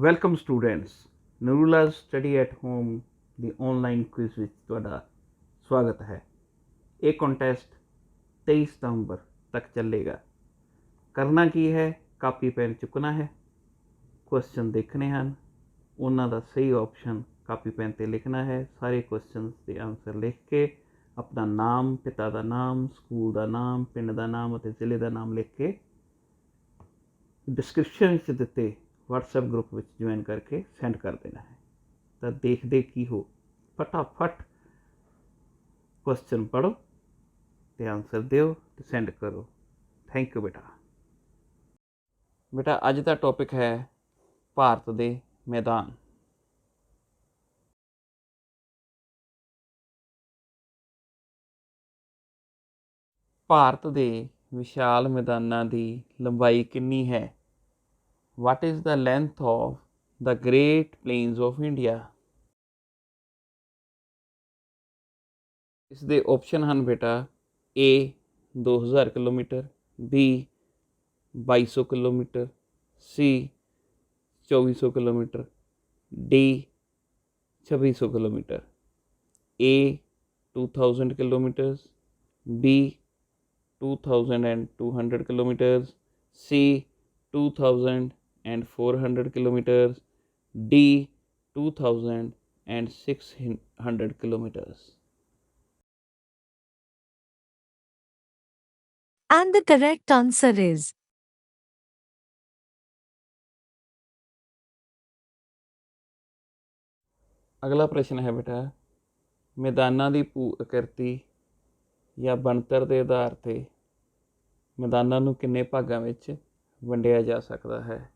Welcome students, ਨੂਰੂਲਾਜ਼ study at home ਦੀ online quiz ਵਿੱਚ ਤੁਹਾਡਾ ਸਵਾਗਤ ਹੈ। ਇਹ ਕੰਟੈਸਟ 23 ਸਤੰਬਰ ਤੱਕ ਚੱਲੇਗਾ। ਕਰਨਾ ਕੀ ਹੈ, ਕਾਪੀ ਪੈਨ ਚੁੱਕਣਾ ਹੈ, ਕੁਐਸਚਨ ਦੇਖਣੇ ਹਨ, ਉਹਨਾਂ ਦਾ ਸਹੀ ਆਪਸ਼ਨ ਕਾਪੀ ਪੈਨ 'ਤੇ ਲਿਖਣਾ ਹੈ। ਸਾਰੇ ਕੁਐਸਚਨਸ ਦੇ ਆਨਸਰ ਲਿਖ ਕੇ ਆਪਣਾ ਨਾਮ, ਪਿਤਾ ਦਾ ਨਾਮ, ਸਕੂਲ ਦਾ ਨਾਮ, ਪਿੰਡ ਦਾ ਨਾਮ ਅਤੇ ਜ਼ਿਲ੍ਹੇ ਦਾ ਨਾਮ ਲਿਖ ਕੇ ਡਿਸਕ੍ਰਿਪਸ਼ਨ ਵਿੱਚ ਦਿੱਤੇ WhatsApp ਗਰੁੱਪ ਵਿੱਚ ਜੁਆਇਨ ਕਰਕੇ ਸੈਂਡ ਕਰ ਦੇਣਾ ਹੈ। ਤਾਂ ਦੇਖਦੇ ਕੀ ਹੋ, ਫਟਾਫਟ ਕੁਐਸਚਨ ਪੜ੍ਹੋ ਅਤੇ ਆਨਸਰ ਦਿਓ ਅਤੇ ਸੈਂਡ ਕਰੋ। ਥੈਂਕ ਯੂ ਬੇਟਾ। ਅੱਜ ਦਾ ਟੌਪਿਕ ਹੈ ਭਾਰਤ ਦੇ ਮੈਦਾਨ। ਭਾਰਤ ਦੇ ਵਿਸ਼ਾਲ ਮੈਦਾਨਾਂ ਦੀ ਲੰਬਾਈ ਕਿੰਨੀ ਹੈ? What is the length of the Great Plains of India? ਇਸ ਦੇ ਆਪਸ਼ਨ ਹਨ ਬੇਟਾ A 2000 kilometre, B 2200 kilometre, C 2400 kilometre, D 2600 kilometre. A 2000 kilometres, B 2200 kilometers, C 2400 kilometers, D 2600 kilometers. And the correct answer is ਅਗਲਾ ਪ੍ਰਸ਼ਨ ਹੈ ਬੇਟਾ, ਮੈਦਾਨਾਂ ਦੀ ਭੂ ਆਕ੍ਰਿਤੀ ਜਾਂ ਬਣਤਰ ਦੇ ਆਧਾਰ 'ਤੇ ਮੈਦਾਨਾਂ ਨੂੰ ਕਿੰਨੇ ਭਾਗਾਂ ਵਿੱਚ ਵੰਡਿਆ ਜਾ ਸਕਦਾ ਹੈ?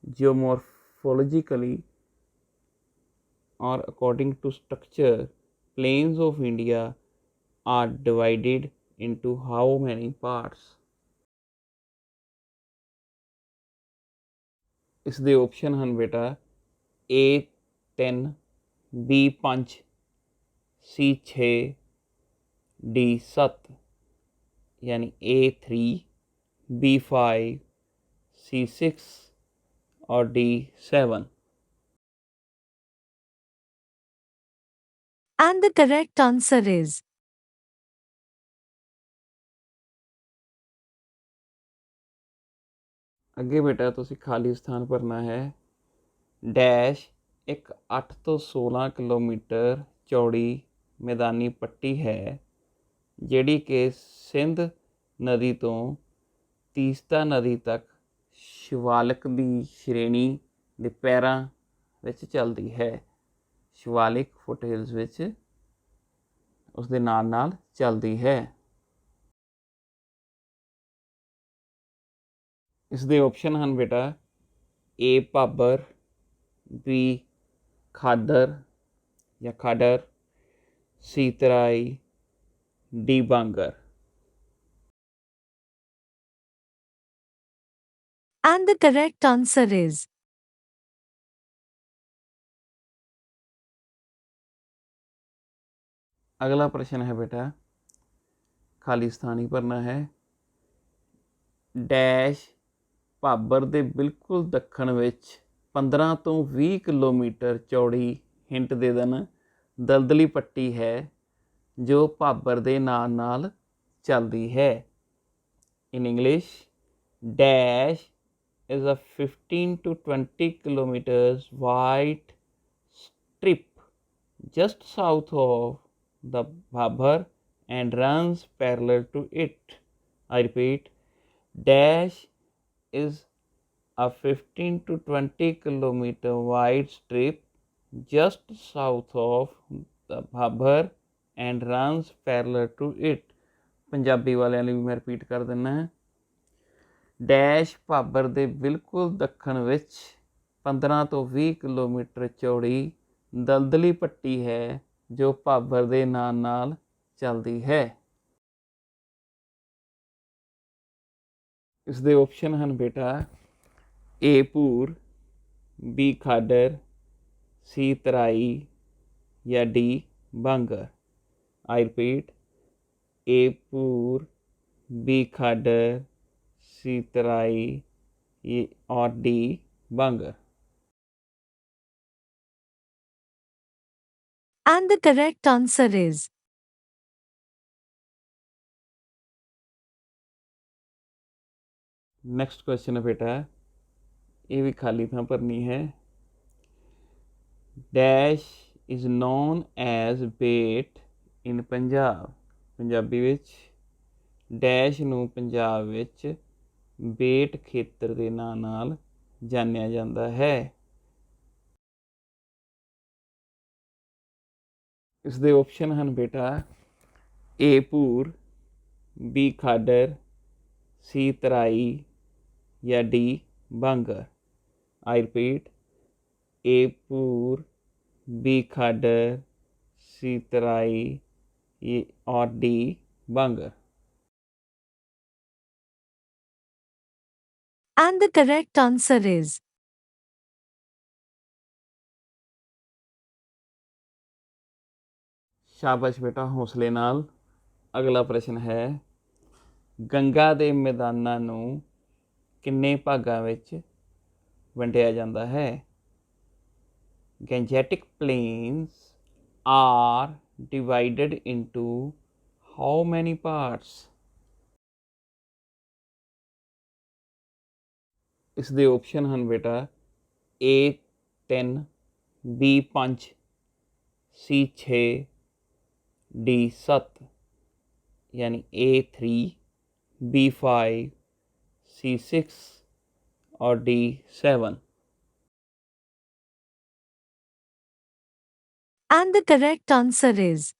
ਜਿਓਮੋਰਫੋਲੋਜੀਕਲੀ or according to structure, plains of India are divided into how many parts? ਇਸ ਦੇ ਆਪਸ਼ਨ ਹਨ ਬੇਟਾ A 3, B 5, C 6, D 7, यानी A 3, B 5, C 6 और D 7। and the correct answer is ਅੱਗੇ ਬੇਟਾ ਤੁਸੀਂ ਖਾਲੀ ਸਥਾਨ ਭਰਨਾ ਹੈ। ਡੈਸ਼ ਇੱਕ 8 ਤੋਂ 16 ਕਿਲੋਮੀਟਰ ਚੌੜੀ ਮੈਦਾਨੀ ਪੱਟੀ ਹੈ ਜਿਹੜੀ ਕਿ ਸਿੰਧ ਨਦੀ ਤੋਂ ਤੀਸਤਾ ਨਦੀ ਤੱਕ ਸ਼ਿਵਾਲਿਕ ਦੀ ਸ਼੍ਰੇਣੀ ਦੇ ਪੈਰਾਂ ਵਿੱਚ ਚੱਲਦੀ ਹੈ। ਸ਼ਿਵਾਲਿਕ ਫੁੱਟਹਿਲਸ ਵਿੱਚ ਉਸ ਦੇ ਨਾਲ ਨਾਲ ਚੱਲਦੀ ਹੈ। ਇਸ ਦੇ ਆਪਸ਼ਨ ਹਨ ਬੇਟਾ A ਭਾਬਰ, B ਖਾਦਰ ਜਾਂ ਖਾਡਰ, C Terai, D Bangar. and the correct answer is ਅਗਲਾ ਪ੍ਰਸ਼ਨ ਹੈ ਬੇਟਾ, ਖਾਲੀ ਸਥਾਨ ਹੀ ਭਰਨਾ ਹੈ। ਡੈਸ਼ ਭਾਬਰ ਦੇ ਬਿਲਕੁਲ ਦੱਖਣ ਵਿੱਚ 15 ਤੋਂ 20 ਕਿਲੋਮੀਟਰ ਚੌੜੀ ਹਿੰਟ ਦੇ ਦੇਣ ਦਲਦਲੀ ਪੱਟੀ ਹੈ ਜੋ ਭਾਬਰ ਦੇ ਨਾਲ ਨਾਲ ਚੱਲਦੀ ਹੈ। In English, dash is a 15 to 20 kilometers wide strip just south of the Bhabur and runs parallel to it. I repeat, dash is a 15 to 20 kilometer wide strip just south of the Bhabur and runs parallel to it. Punjabi ਵਾਲਿਆਂ ਲਈ ਵੀ ਮੈਂ repeat ਕਰ ਦਿੰਦਾ ਹਾਂ। Dash ਭਾਬਰ ਦੇ ਬਿਲਕੁਲ ਦੱਖਣ ਵਿੱਚ 15 ਤੋਂ 20 ਕਿਲੋਮੀਟਰ ਚੌੜੀ ਦਲਦਲੀ ਪੱਟੀ ਹੈ ਜੋ ਭਾਬਰ ਦੇ ਨਾਲ ਨਾਲ ਚੱਲਦੀ ਹੈ। ਇਸ ਦੇ ਆਪਸ਼ਨ ਹਨ ਬੇਟਾ A ਭੂਰ, B ਖਾਡਰ, C ਤਰਾਈ ਜਾਂ D Bangar. I repeat, A ਭੂਰ, B ਖਾਡਰ, C तराई और D Bangar. And the correct answer is next question ਹੈ ਬੇਟਾ, ਇਹ ਵੀ ਖਾਲੀ ਥਾਂ ਭਰਨੀ ਹੈ। ਡੈਸ਼ ਇਜ਼ ਨੋਨ ਐਜ਼ ਬੇਟ ਇਨ ਪੰਜਾਬ। ਪੰਜਾਬੀ ਵਿੱਚ ਡੈਸ਼ ਨੂੰ ਪੰਜਾਬ ਵਿੱਚ ਬੇਟ ਖੇਤਰ ਦੇ ਨਾਂ ਨਾਲ ਜਾਣਿਆ ਜਾਂਦਾ ਹੈ। ਇਸ ਦੇ ਆਪਸ਼ਨ ਹਨ ਬੇਟਾ, ਏ ਭੂਰ, ਬੀ ਖਾਡਰ, ਸੀ ਤਰਾਈ ਜਾਂ ਡੀ ਬਾਂਗਰ। ਆਈ ਰਿਪੀਟ, ਏ ਭੂਰ, बी खाडर, सी तराई और D Bangar. and the correct answer is शाबाश बेटा, हौसले नाल। अगला प्रश्न है, गंगा ਦੇ मैदानां ਨੂੰ ਕਿੰਨੇ ਭਾਗਾਂ ਵਿੱਚ ਵੰਡਿਆ ਜਾਂਦਾ ਹੈ? Gangetic plains are divided into how many parts? ਇਸ ਦੇ ਆਪਸ਼ਨ ਹਨ ਬੇਟਾ, A 3, B 5, C 6, D 7, यानी A 3, B 5, C 6 और D 7। and the correct answer is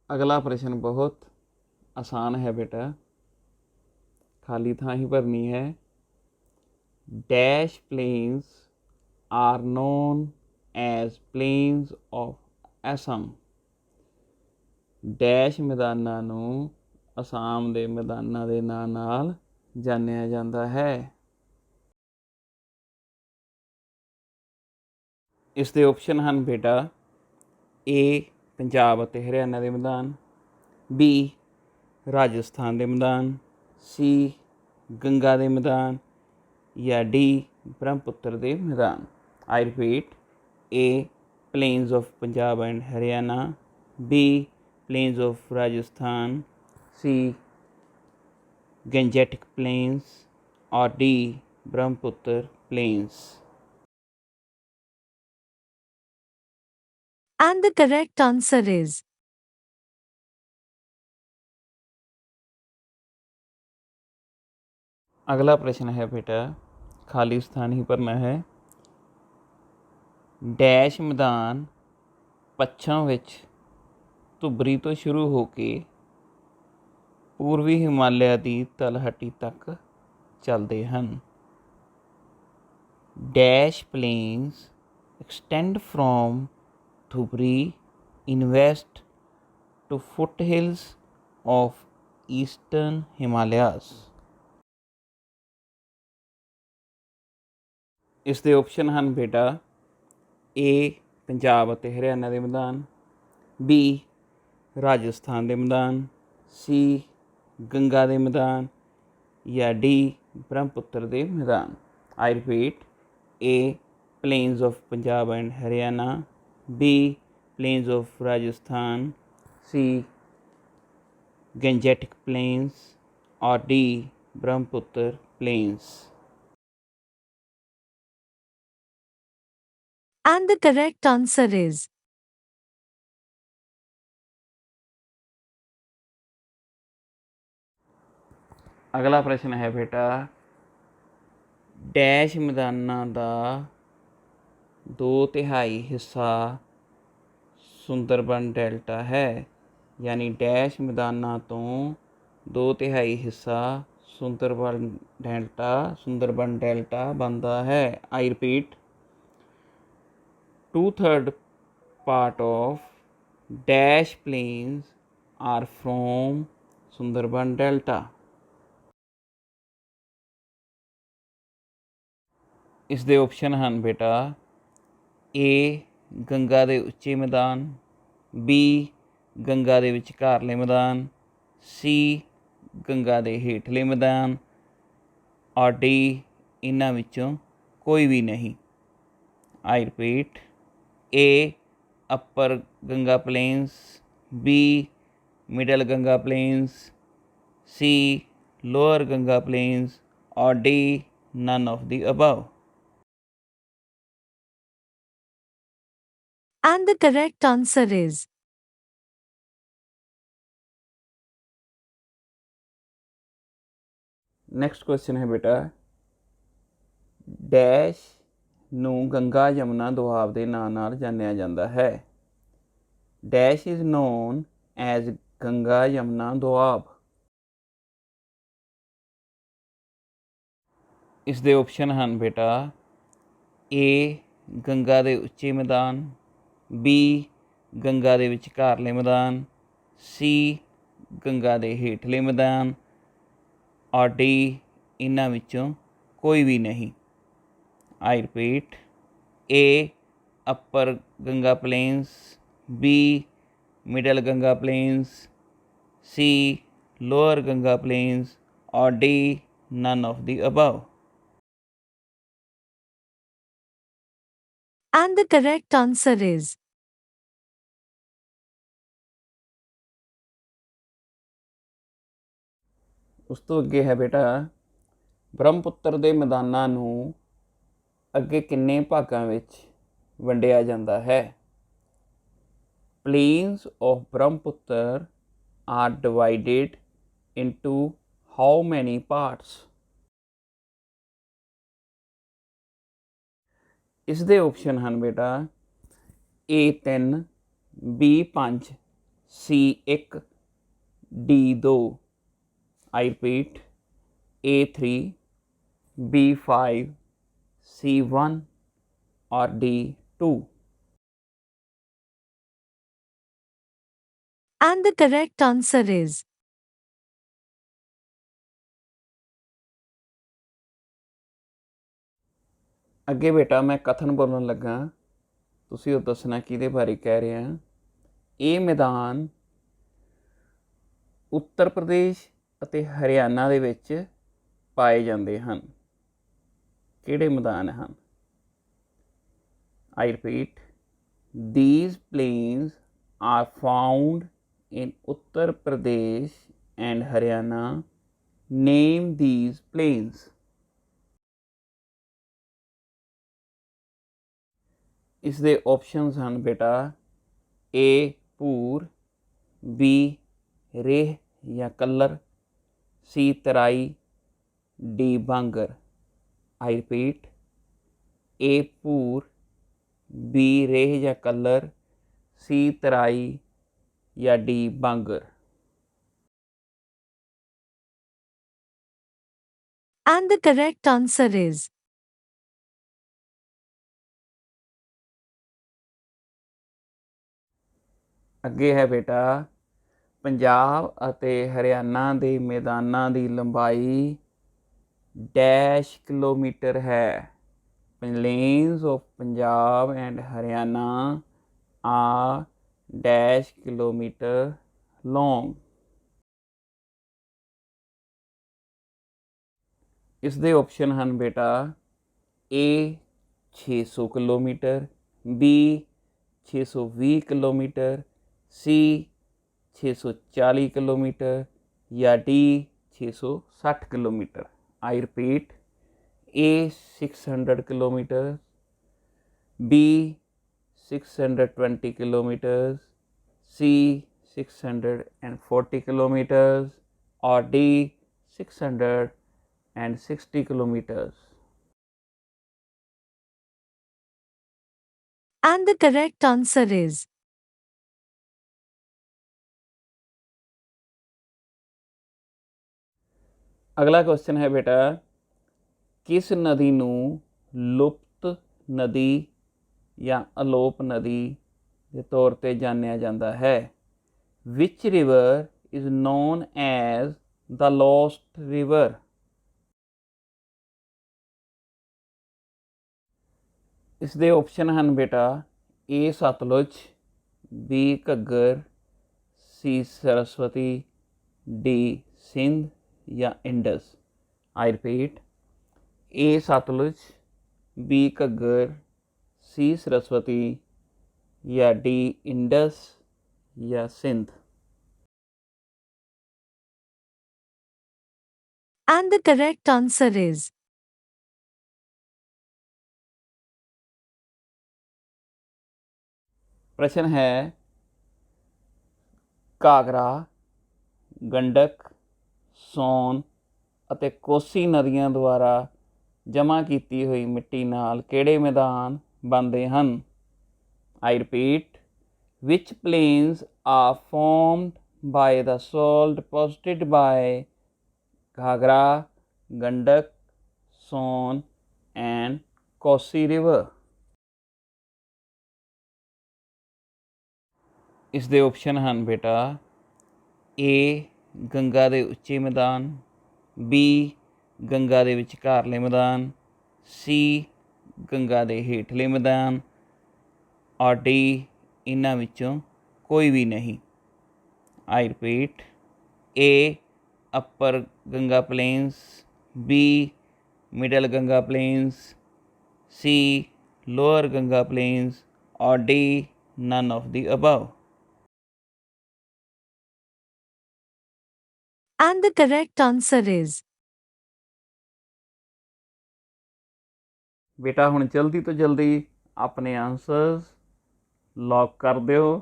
अगला प्रश्न बहुत आसान है बेटा, खाली थां ही भरनी है। Dash plains are known as plains of Assam. Dash मैदानां ਨੂੰ ਅਸਾਮ ਦੇ ਮੈਦਾਨਾਂ ਦੇ ਨਾਂ ਨਾਲ ਜਾਣਿਆ ਜਾਂਦਾ ਹੈ। ਇਸ ਦੇ ਆਪਸ਼ਨ ਹਨ ਬੇਟਾ, ਏ ਪੰਜਾਬ ਅਤੇ ਹਰਿਆਣਾ ਦੇ ਮੈਦਾਨ, ਬੀ ਰਾਜਸਥਾਨ ਦੇ ਮੈਦਾਨ, ਸੀ ਗੰਗਾ ਦੇ ਮੈਦਾਨ ਜਾਂ ਡੀ ਬ੍ਰਹਮਪੁੱਤਰ ਦੇ ਮੈਦਾਨ। I repeat, A plains of Punjab and Haryana, B plains of Rajasthan, C Gangetic plains और D Brahmaputra plains. and the correct answer is अगला प्रश्न है बेटा, खाली स्थान ही भरना है। ਡੈਸ਼ ਮੈਦਾਨ ਪੱਛਮ ਵਿੱਚ ਧੁਬਰੀ ਤੋਂ ਸ਼ੁਰੂ ਹੋ ਕੇ ਪੂਰਬੀ ਹਿਮਾਲਿਆ ਦੀ ਤਲਹਟੀ ਤੱਕ ਚੱਲਦੇ ਹਨ। Dash plains extend from Dhubri in west to foothills of eastern Himalayas. ਇਸ ਦੇ ਆਪਸ਼ਨ ਹਨ ਬੇਟਾ, ਏ ਪੰਜਾਬ ਅਤੇ ਹਰਿਆਣਾ ਦੇ ਮੈਦਾਨ, ਬੀ ਰਾਜਸਥਾਨ ਦੇ ਮੈਦਾਨ, ਸੀ ਗੰਗਾ ਦੇ ਮੈਦਾਨ ਜਾਂ ਡੀ ਬ੍ਰਹਮਪੁੱਤਰ ਦੇ ਮੈਦਾਨ। I repeat, A plains of Punjab and Haryana, B plains of Rajasthan, C Gangetic plains और D Brahmaputra plains. and the correct answer is ਅਗਲਾ ਪ੍ਰਸ਼ਨ ਹੈ ਬੇਟਾ, ਡੈਸ਼ ਮੈਦਾਨਾਂ ਦਾ 2/3 ਹਿੱਸਾ ਸੁੰਦਰਬਨ ਡੈਲਟਾ ਹੈ। ਯਾਨੀ ਡੈਸ਼ ਮੈਦਾਨਾਂ ਤੋਂ 2/3 ਹਿੱਸਾ ਸੁੰਦਰਬਨ ਡੈਲਟਾ ਬਣਦਾ ਹੈ। I repeat, 2/3 part of dash plains are from Sundarban delta. ਇਸ ਦੇ ਆਪਸ਼ਨ ਹਨ ਬੇਟਾ, ਏ ਗੰਗਾ ਦੇ ਉੱਚੇ ਮੈਦਾਨ, ਬੀ ਗੰਗਾ ਦੇ ਵਿਚਕਾਰਲੇ ਮੈਦਾਨ, ਸੀ ਗੰਗਾ ਦੇ ਹੇਠਲੇ ਮੈਦਾਨ, ਔਰ ਡੀ ਇਹਨਾਂ ਵਿੱਚੋਂ ਕੋਈ ਵੀ ਨਹੀਂ। I repeat, A upper Ganga plains, B middle Ganga plains, C lower Ganga plains, ਔਰ D none of the above. And the correct answer is next question ਹੈ ਬੇਟਾ, ਡੈਸ਼ ਨੂੰ ਗੰਗਾ ਯਮੁਨਾ ਦੁਆਬ ਦੇ ਨਾਂ ਨਾਲ ਜਾਣਿਆ ਜਾਂਦਾ ਹੈ। Dash is known as Ganga Yamuna Doab. ਇਸ ਦੇ ਆਪਸ਼ਨ ਹਨ ਬੇਟਾ, ਏ ਗੰਗਾ ਦੇ ਉੱਚੇ ਮੈਦਾਨ, ਬੀ ਗੰਗਾ ਦੇ ਵਿਚਕਾਰਲੇ ਮੈਦਾਨ, ਸੀ ਗੰਗਾ ਦੇ ਹੇਠਲੇ ਮੈਦਾਨ, ਔਰ ਡੀ ਇਹਨਾਂ ਵਿੱਚੋਂ ਕੋਈ ਵੀ ਨਹੀਂ। I repeat, A upper Ganga plains, B middle Ganga plains, C lower Ganga plains, ਔਰ D none of the above. and the correct answer is ਉਸ ਤੋਂ ਅੱਗੇ ਹੈ ਬੇਟਾ, ਬ੍ਰਹਮਪੁੱਤਰ ਦੇ ਮੈਦਾਨਾਂ ਨੂੰ ਅੱਗੇ ਕਿੰਨੇ ਭਾਗਾਂ ਵਿੱਚ ਵੰਡਿਆ ਜਾਂਦਾ ਹੈ। Plains of Brahmaputra are divided into how many parts? ਇਸ ਦੇ ਆਪਸ਼ਨ ਹਨ ਬੇਟਾ, A3, B5, C1, D2। I repeat, A3, B5, C1 or D2। and the correct answer is ਅੱਗੇ ਬੇਟਾ ਮੈਂ ਕਥਨ ਬੋਲਣ ਲੱਗਾ, ਤੁਸੀਂ ਉਹ ਦੱਸਣਾ ਕਿਹਦੇ ਬਾਰੇ ਕਹਿ ਰਹੇ ਆ। ਇਹ ਮੈਦਾਨ ਉੱਤਰ ਪ੍ਰਦੇਸ਼ ਅਤੇ ਹਰਿਆਣਾ ਦੇ ਵਿੱਚ ਪਾਏ ਜਾਂਦੇ ਹਨ। ਕਿਹੜੇ ਮੈਦਾਨ ਹਨ? I repeat, these plains are found in Uttar Pradesh and Haryana. Name these plains. ਇਸ ਦੇ ਆਪਸ਼ਨਸ ਹਨ ਬੇਟਾ, ਏ ਭੂਰ, ਬੀ ਰੇਹ ਜਾਂ ਕੱਲਰ, ਸੀ ਤਰਾਈ, ਡੀ ਬਾਂਗਰ। ਆਈ ਰਿਪੀਟ, ਏ ਭੂਰ, ਬੀ ਰੇਹ ਜਾਂ ਕੱਲਰ, ਸੀ ਤਰਾਈ ਜਾਂ D Bangar. and the correct answer is ਅੱਗੇ ਹੈ ਬੇਟਾ, ਪੰਜਾਬ ਅਤੇ ਹਰਿਆਣਾ ਦੇ ਮੈਦਾਨਾਂ ਦੀ ਲੰਬਾਈ ਡੈਸ਼ ਕਿਲੋਮੀਟਰ ਹੈ। Plains of Punjab and Haryana are dash kilometer long। ਇਸ ਦੇ ਆਪਸ਼ਨ ਹਨ ਬੇਟਾ, A 600 kilometre, B 620 kilometre, C 640 kilometre ਜਾਂ D 660 kilometre. I repeat, A 600 kilometers, B 620 kilometers, C 640 kilometers, or D 660 kilometers। and the correct answer is ਅਗਲਾ question ਹੈ ਬੇਟਾ, ਕਿਸ ਨਦੀ ਨੂੰ ਲੁਪਤ ਨਦੀ ਜਾਂ ਅਲੋਪ ਨਦੀ ਦੇ ਤੌਰ 'ਤੇ ਜਾਣਿਆ ਜਾਂਦਾ ਹੈ। Which river is known as the lost river. ਇਸ ਦੇ ਆਪਸ਼ਨ ਹਨ ਬੇਟਾ, A Sutlej, B Ghaggar, C Saraswati, D Sindh ਜਾਂ Indus. I repeat, A Sutlej, B Ghaggar, C Saraswati ਜਾਂ ਡੀ ਇੰਡਸ ਜਾਂ Sindh. And the correct answer is ਪ੍ਰਸ਼ਨ ਹੈ ਘਾਗਰਾ, ਗੰਡਕ, ਸੋਨ ਅਤੇ ਕੋਸੀ ਨਦੀਆਂ ਦੁਆਰਾ ਜਮ੍ਹਾਂ ਕੀਤੀ ਹੋਈ ਮਿੱਟੀ ਨਾਲ ਕਿਹੜੇ ਮੈਦਾਨ ਬਣਦੇ ਹਨ। I repeat, which plains are formed by the soil deposited by Ghaghara, Gandak, Son and Kosi river. ਇਸ ਦੇ ਆਪਸ਼ਨ ਹਨ ਬੇਟਾ, ਏ ਗੰਗਾ ਦੇ ਉੱਚੇ ਮੈਦਾਨ, ਬੀ ਗੰਗਾ ਦੇ ਵਿਚਕਾਰਲੇ ਮੈਦਾਨ, ਸੀ ਗੰਗਾ ਦੇ ਹੇਠਲੇ ਮੈਦਾਨ ਔਰ ਡੀ ਇਹਨਾਂ ਵਿੱਚੋਂ ਕੋਈ ਵੀ ਨਹੀਂ। I repeat, A upper Ganga plains, B middle Ganga plains, C lower Ganga plains ਔਰ D none of the above. and the correct answer is ਬੇਟਾ ਹੁਣ ਜਲਦੀ ਤੋਂ ਜਲਦੀ ਆਪਣੇ ਆਨਸਰਸ ਲੌਕ ਕਰ ਦਿਓ,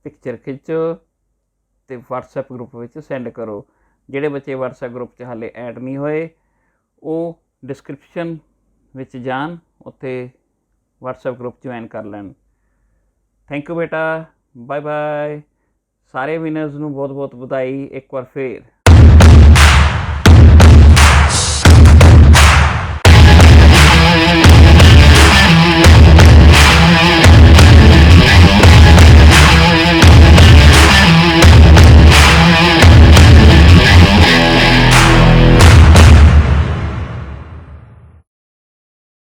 ਪਿਕਚਰ ਖਿੱਚੋ ਅਤੇ ਵਟਸਐਪ ਗਰੁੱਪ ਵਿੱਚ ਸੈਂਡ ਕਰੋ। ਜਿਹੜੇ ਬੱਚੇ ਵਟਸਐਪ ਗਰੁੱਪ 'ਚ ਹਾਲੇ ਐਡ ਨਹੀਂ ਹੋਏ ਉਹ ਡਿਸਕ੍ਰਿਪਸ਼ਨ ਵਿੱਚ ਜਾਣ, ਉੱਥੇ ਵਟਸਐਪ ਗਰੁੱਪ ਜੁਆਇਨ ਕਰ ਲੈਣ। ਥੈਂਕ ਯੂ ਬੇਟਾ, ਬਾਏ ਬਾਏ। ਸਾਰੇ ਵਿਨਰਸ ਨੂੰ ਬਹੁਤ ਬਹੁਤ ਵਧਾਈ ਇੱਕ ਵਾਰ ਫੇਰ।